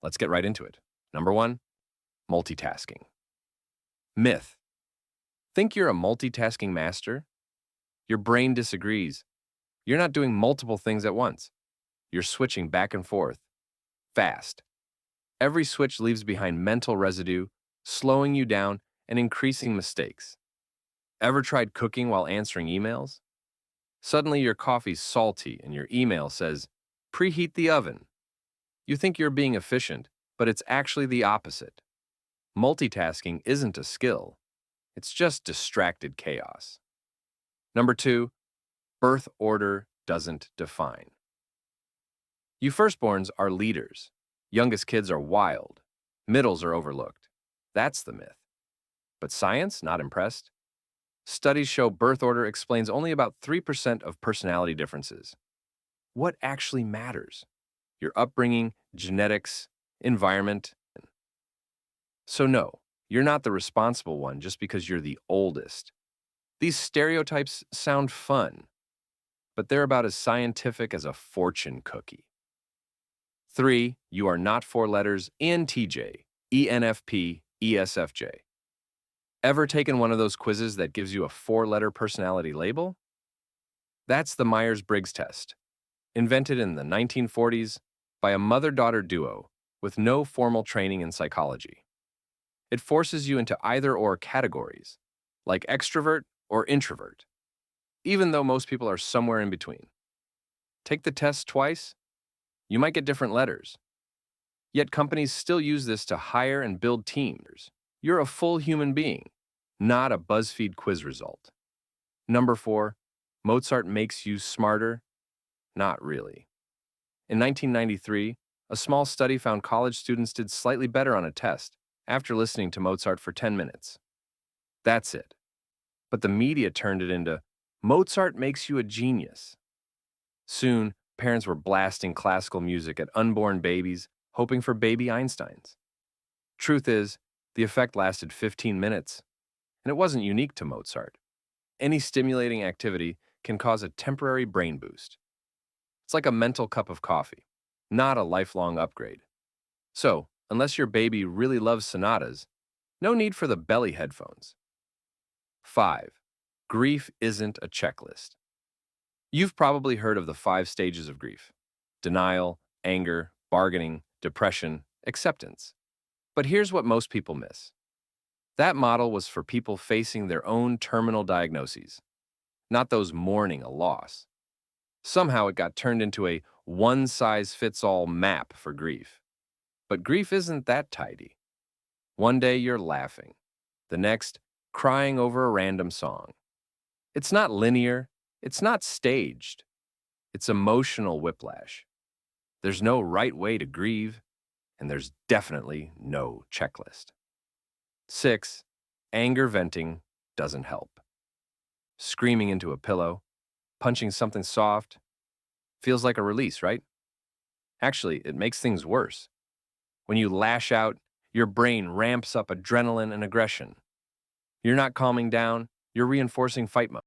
Let's get right into it. Number one, multitasking. Myth. Think you're a multitasking master? Your brain disagrees. You're not doing multiple things at once. You're switching back and forth, fast. Every switch leaves behind mental residue, slowing you down and increasing mistakes. Ever tried cooking while answering emails? Suddenly your coffee's salty and your email says, preheat the oven. You think you're being efficient, but it's actually the opposite. Multitasking isn't a skill. It's just distracted chaos. Number two, birth order doesn't define. You firstborns are leaders. Youngest kids are wild. Middles are overlooked. That's the myth. But science, not impressed? Studies show birth order explains only about 3% of personality differences. What actually matters? Your upbringing, genetics, environment. So no, you're not the responsible one just because you're the oldest. These stereotypes sound fun, but they're about as scientific as a fortune cookie. 3. You are not four letters ENTJ, ENFP, ESFJ. Ever taken one of those quizzes that gives you a four-letter personality label? That's the Myers-Briggs test, invented in the 1940s by a mother-daughter duo with no formal training in psychology. It forces you into either-or categories, like extrovert or introvert, even though most people are somewhere in between. Take the test twice, you might get different letters. Yet companies still use this to hire and build teams. You're a full human being, not a BuzzFeed quiz result. Number 4, Mozart makes you smarter? Not really. In 1993, a small study found college students did slightly better on a test after listening to Mozart for 10 minutes. That's it. But the media turned it into, Mozart makes you a genius. Soon, parents were blasting classical music at unborn babies, hoping for baby Einsteins. Truth is, the effect lasted 15 minutes, and it wasn't unique to Mozart. Any stimulating activity can cause a temporary brain boost. It's like a mental cup of coffee, not a lifelong upgrade. So, unless your baby really loves sonatas, no need for the belly headphones. 5. Grief isn't a checklist. You've probably heard of the 5 stages of grief: denial, anger, bargaining, depression, acceptance. But here's what most people miss. That model was for people facing their own terminal diagnoses, not those mourning a loss. Somehow it got turned into a one-size-fits-all map for grief. But grief isn't that tidy. One day you're laughing, the next crying over a random song. It's not linear, it's not staged. It's emotional whiplash. There's no right way to grieve, and there's definitely no checklist. 6. Anger venting doesn't help. Screaming into a pillow, punching something soft, feels like a release, right? Actually, it makes things worse. When you lash out, your brain ramps up adrenaline and aggression. You're not calming down, you're reinforcing fight mode.